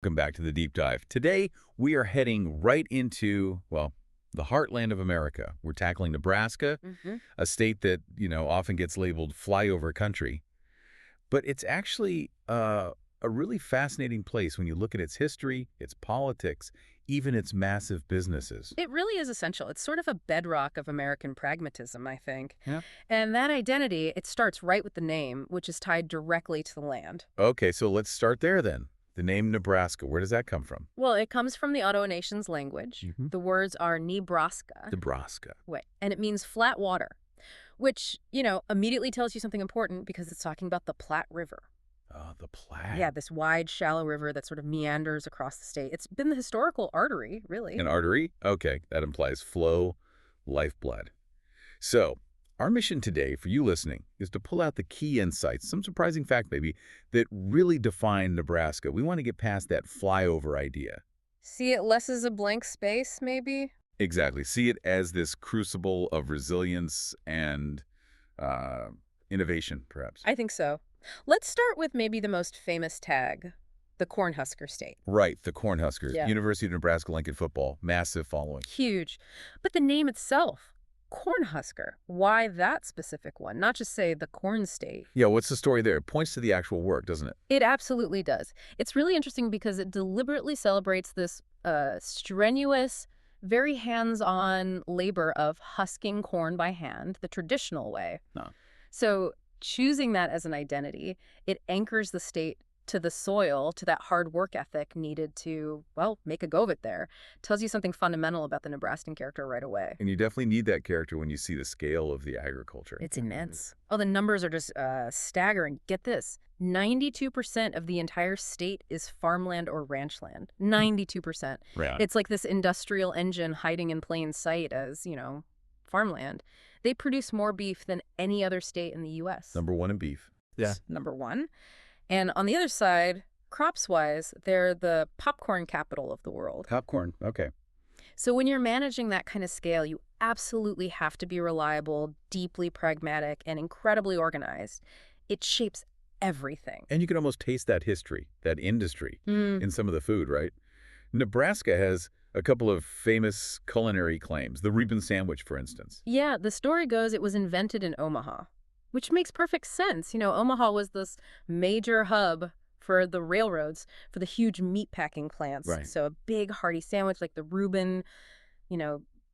Welcome back to the deep dive. Today, we are heading right into, well, the heartland of America. We're tackling Nebraska, a state that, often gets labeled flyover country. But it's actually a really fascinating place when you look at its history, its politics, even its massive businesses. It really is essential. It's sort of a bedrock of American pragmatism, I think. Yeah. And that identity, it starts right with the name, which is tied directly to the land. Okay, so let's start there then. The name Nebraska, where does that come from? Well, it comes from the Ottawa Nation's language. The words are Nebraska. Nebraska. Wait, and it means flat water, which, immediately tells you something important because it's talking about the Platte River. Oh, the Platte. Yeah, this wide, shallow river that sort of meanders across the state. It's been the historical artery, really. An artery? Okay, that implies flow, lifeblood. So, our mission today for you listening is to pull out the key insights, some surprising fact maybe, that really define Nebraska. We want to get past that flyover idea. See it less as a blank space, maybe? Exactly. See it as this crucible of resilience and innovation, perhaps. I think so. Let's start with maybe the most famous tag, the Cornhusker State. Right, the Cornhuskers. Yeah. University of Nebraska-Lincoln football. Massive following. Huge. But the name itself, Cornhusker, why that specific one? Not just say the Corn State. Yeah, what's the story there? It points to the actual work, doesn't it? It absolutely does. It's really interesting because it deliberately celebrates this strenuous, very hands-on labor of husking corn by hand, the traditional way. No. So choosing that as an identity, it anchors the state to the soil, to that hard work ethic needed to, well, make a go of it there. Tells you something fundamental about the Nebraskan character right away. And you definitely need that character when you see the scale of the agriculture. It's immense. Oh, the numbers are just staggering. Get this. 92% of the entire state is farmland or ranch land. 92%. Right. It's like this industrial engine hiding in plain sight as, farmland. They produce more beef than any other state in the U.S. Number one in beef. Yeah. Number one. And on the other side, crops-wise, they're the popcorn capital of the world. Popcorn, okay. So when you're managing that kind of scale, you absolutely have to be reliable, deeply pragmatic, and incredibly organized. It shapes everything. And you can almost taste that history, that industry, in some of the food, right? Nebraska has a couple of famous culinary claims. The Reuben sandwich, for instance. Yeah, the story goes it was invented in Omaha, which makes perfect sense. Omaha was this major hub for the railroads, for the huge meat-packing plants. Right. So a big, hearty sandwich like the Reuben,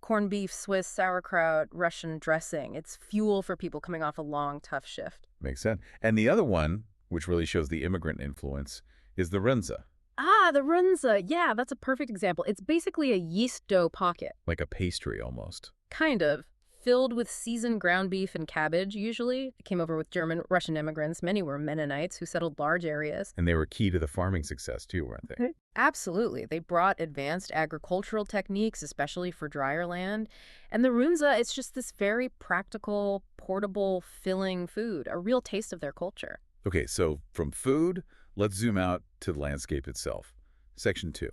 corned beef, Swiss, sauerkraut, Russian dressing. It's fuel for people coming off a long, tough shift. Makes sense. And the other one, which really shows the immigrant influence, is the runza. Ah, the runza. Yeah, that's a perfect example. It's basically a yeast dough pocket. Like a pastry, almost. Kind of. Filled with seasoned ground beef and cabbage, usually. They came over with German, Russian immigrants. Many were Mennonites who settled large areas. And they were key to the farming success, too, weren't they? Absolutely. They brought advanced agricultural techniques, especially for drier land. And the runza, it's just this very practical, portable, filling food, a real taste of their culture. Okay, so from food, let's zoom out to the landscape itself. Section 2.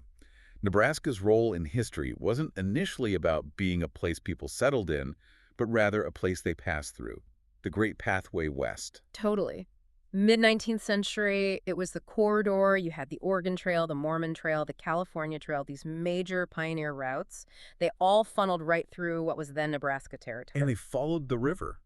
Nebraska's role in history wasn't initially about being a place people settled in, but rather a place they passed through, the Great Pathway West. Totally. Mid-19th century, it was the corridor. You had the Oregon Trail, the Mormon Trail, the California Trail, these major pioneer routes. They all funneled right through what was then Nebraska territory. And they followed the river,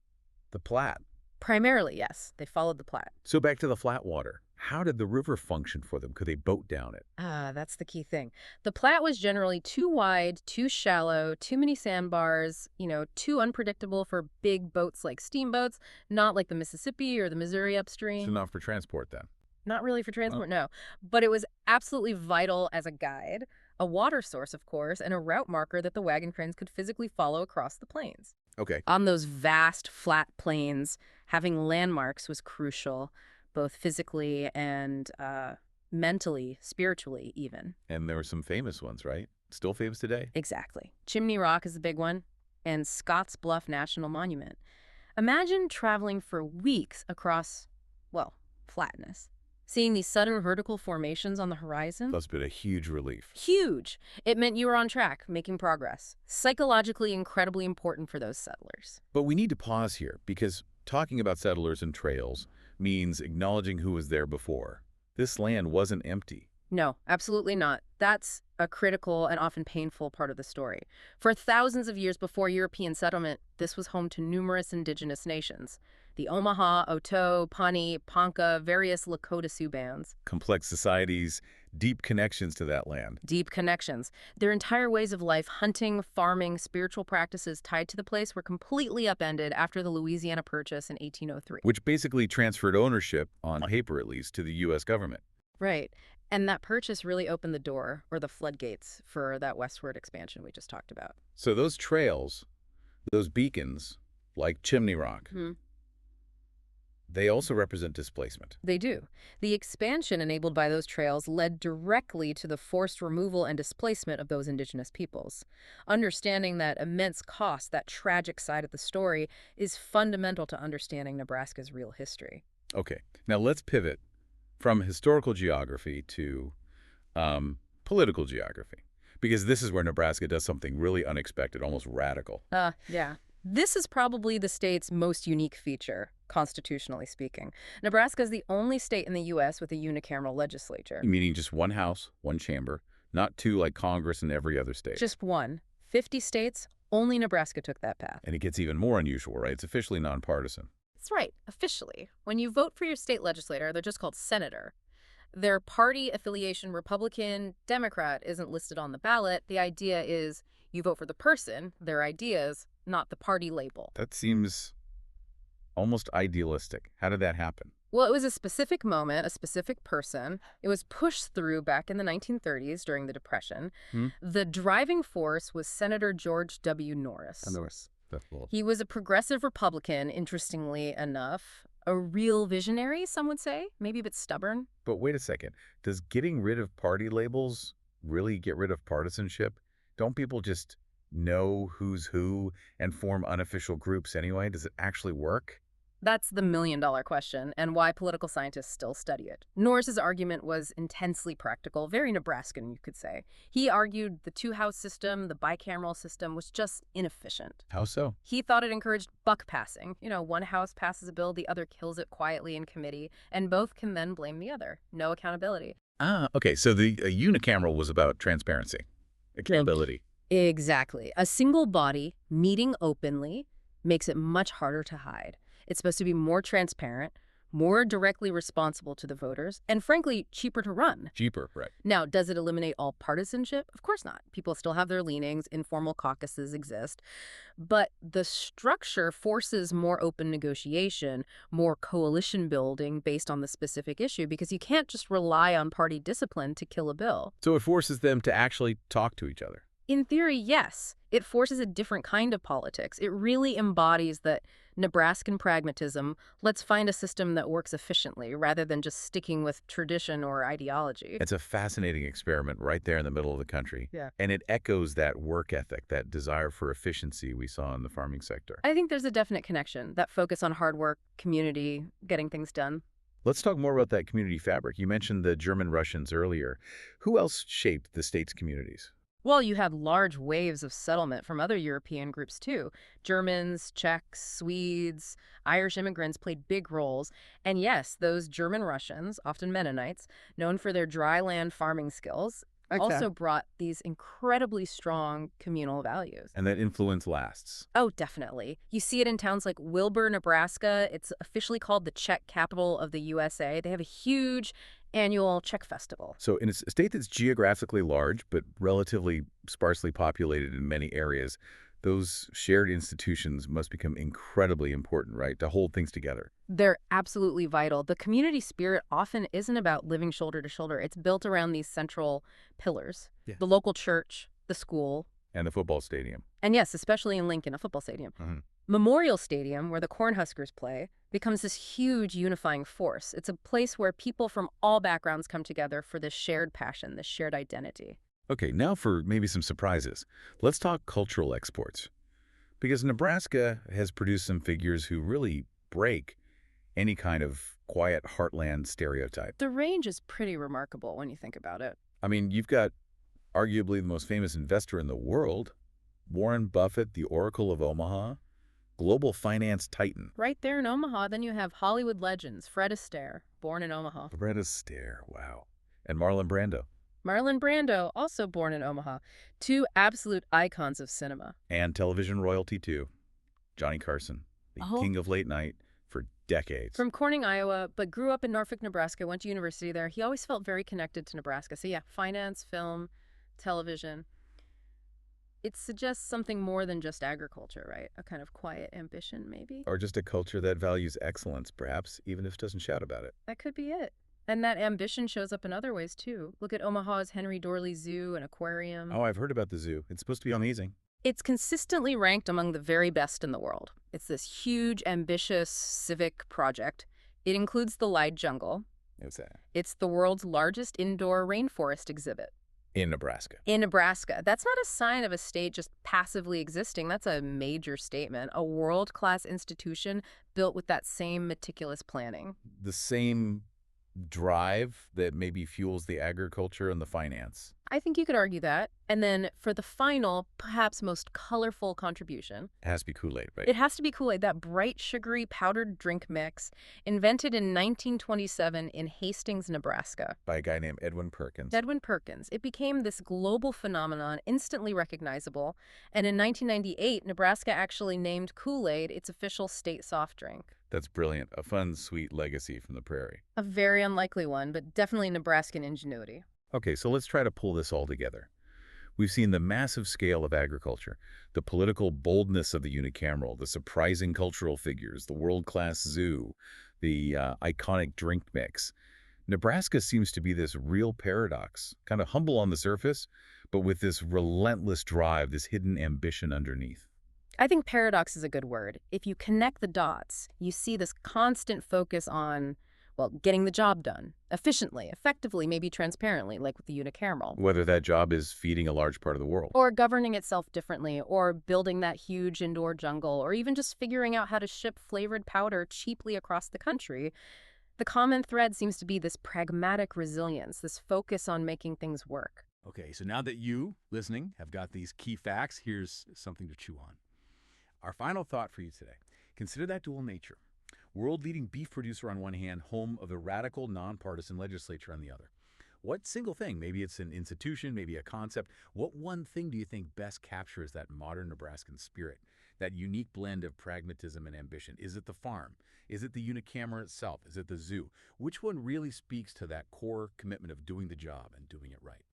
the Platte. Primarily, yes. They followed the Platte. So back to the flat water. How did the river function for them? Could they boat down it? Ah, that's the key thing. The Platte was generally too wide, too shallow, too many sandbars, too unpredictable for big boats like steamboats, not like the Mississippi or the Missouri upstream. So not for transport then? Not really for transport, no. But it was absolutely vital as a guide, a water source, of course, and a route marker that the wagon trains could physically follow across the plains. Okay. On those vast, flat plains, having landmarks was crucial, both physically and mentally, spiritually even. And there were some famous ones, right? Still famous today? Exactly. Chimney Rock is the big one, and Scotts Bluff National Monument. Imagine traveling for weeks across, flatness, seeing these sudden vertical formations on the horizon. That's been a huge relief. Huge. It meant you were on track, making progress. Psychologically incredibly important for those settlers. But we need to pause here, because talking about settlers and trails means acknowledging who was there before. This land wasn't empty. No, absolutely not. That's a critical and often painful part of the story. For thousands of years before European settlement, this was home to numerous indigenous nations. The Omaha, Oto, Pawnee, Ponca, various Lakota Sioux bands. Complex societies, deep connections to that land. Deep connections. Their entire ways of life, hunting, farming, spiritual practices tied to the place were completely upended after the Louisiana Purchase in 1803. Which basically transferred ownership, on paper at least, to the U.S. government. Right. And that purchase really opened the door, or the floodgates, for that westward expansion we just talked about. So those trails, those beacons, like Chimney Rock, they also represent displacement. They do. The expansion enabled by those trails led directly to the forced removal and displacement of those indigenous peoples. Understanding that immense cost, that tragic side of the story, is fundamental to understanding Nebraska's real history. Okay, now let's pivot from historical geography to political geography, because this is where Nebraska does something really unexpected, almost radical. Yeah. This is probably the state's most unique feature, constitutionally speaking. Nebraska is the only state in the U.S. with a unicameral legislature. Meaning just one house, one chamber, not two like Congress in every other state. Just one. 50 states, only Nebraska took that path. And it gets even more unusual, right? It's officially nonpartisan. That's right, officially. When you vote for your state legislator, they're just called senator. Their party affiliation, Republican, Democrat, isn't listed on the ballot. The idea is you vote for the person, their ideas, not the party label. That seems almost idealistic. How did that happen? Well, it was a specific moment, a specific person. It was pushed through back in the 1930s during the Depression. The driving force was Senator George W. Norris. He was a progressive Republican, interestingly enough. A real visionary, some would say, maybe a bit stubborn. But wait a second. Does getting rid of party labels really get rid of partisanship? Don't people just know who's who and form unofficial groups anyway? Does it actually work? That's the million-dollar question, and why political scientists still study it. Norris's argument was intensely practical, very Nebraskan, you could say. He argued the two-house system, the bicameral system, was just inefficient. How so? He thought it encouraged buck passing. You know, one house passes a bill, the other kills it quietly in committee, and both can then blame the other. No accountability. Okay, so the unicameral was about transparency, accountability. Exactly. A single body meeting openly makes it much harder to hide. It's supposed to be more transparent, more directly responsible to the voters, and frankly, cheaper to run. Cheaper, right. Now, does it eliminate all partisanship? Of course not. People still have their leanings, informal caucuses exist. But the structure forces more open negotiation, more coalition building based on the specific issue, because you can't just rely on party discipline to kill a bill. So it forces them to actually talk to each other. In theory, yes. It forces a different kind of politics. It really embodies that Nebraskan pragmatism. Let's find a system that works efficiently rather than just sticking with tradition or ideology. It's a fascinating experiment right there in the middle of the country. Yeah. And it echoes that work ethic, that desire for efficiency we saw in the farming sector. I think there's a definite connection, that focus on hard work, community, getting things done. Let's talk more about that community fabric. You mentioned the German Russians earlier. Who else shaped the state's communities? Well, you had large waves of settlement from other European groups, too. Germans, Czechs, Swedes, Irish immigrants played big roles. And yes, those German Russians, often Mennonites, known for their dry land farming skills, also brought these incredibly strong communal values. And that influence lasts. Oh, definitely. You see it in towns like Wilbur, Nebraska. It's officially called the Czech capital of the USA. They have a huge annual Czech festival. So in a state that's geographically large but relatively sparsely populated in many areas, those shared institutions must become incredibly important, right, to hold things together. They're absolutely vital. The community spirit often isn't about living shoulder to shoulder. It's built around these central pillars. Yeah. The local church, the school. And the football stadium. And yes, especially in Lincoln, a football stadium. Memorial Stadium, where the Cornhuskers play, becomes this huge unifying force. It's a place where people from all backgrounds come together for this shared passion, this shared identity. Okay, now for maybe some surprises. Let's talk cultural exports. Because Nebraska has produced some figures who really break any kind of quiet heartland stereotype. The range is pretty remarkable when you think about it. I mean, you've got arguably the most famous investor in the world, Warren Buffett, the Oracle of Omaha, global finance titan. Right there in Omaha, then you have Hollywood legends, Fred Astaire, born in Omaha. Fred Astaire, wow. And Marlon Brando. Marlon Brando, also born in Omaha. Two absolute icons of cinema. And television royalty, too. Johnny Carson, the Oh. king of late night for decades. From Corning, Iowa, but grew up in Norfolk, Nebraska, went to university there. He always felt very connected to Nebraska. So yeah, finance, film, television. It suggests something more than just agriculture, right? A kind of quiet ambition, maybe? Or just a culture that values excellence, perhaps, even if it doesn't shout about it. That could be it. And that ambition shows up in other ways, too. Look at Omaha's Henry Dorley Zoo and Aquarium. Oh, I've heard about the zoo. It's supposed to be amazing. It's consistently ranked among the very best in the world. It's this huge, ambitious civic project. It includes the Lied Jungle. What's that? It's the world's largest indoor rainforest exhibit. In Nebraska. In Nebraska. That's not a sign of a state just passively existing. That's a major statement. A world-class institution built with that same meticulous planning. The same drive that maybe fuels the agriculture and the finance. I think you could argue that. And then for the final, perhaps most colorful contribution, It has to be Kool-Aid, right? it has to be Kool-Aid, that bright, sugary, powdered drink mix, invented in 1927 in Hastings, Nebraska. By a guy named Edwin Perkins. Edwin Perkins. It became this global phenomenon, instantly recognizable. And in 1998, Nebraska actually named Kool-Aid its official state soft drink. That's brilliant. A fun, sweet legacy from the prairie. A very unlikely one, but definitely Nebraskan ingenuity. Okay, so let's try to pull this all together. We've seen the massive scale of agriculture, the political boldness of the unicameral, the surprising cultural figures, the world-class zoo, the iconic drink mix. Nebraska seems to be this real paradox, kind of humble on the surface, but with this relentless drive, this hidden ambition underneath. I think paradox is a good word. If you connect the dots, you see this constant focus on, well, getting the job done efficiently, effectively, maybe transparently, like with the unicameral. Whether that job is feeding a large part of the world. Or governing itself differently, or building that huge indoor jungle, or even just figuring out how to ship flavored powder cheaply across the country. The common thread seems to be this pragmatic resilience, this focus on making things work. Okay, so now that you, listening, have got these key facts, here's something to chew on. Our final thought for you today. Consider that dual nature. World-leading beef producer on one hand, home of a radical, nonpartisan legislature on the other. What single thing, maybe it's an institution, maybe a concept, what one thing do you think best captures that modern Nebraskan spirit, that unique blend of pragmatism and ambition? Is it the farm? Is it the unicameral itself? Is it the zoo? Which one really speaks to that core commitment of doing the job and doing it right?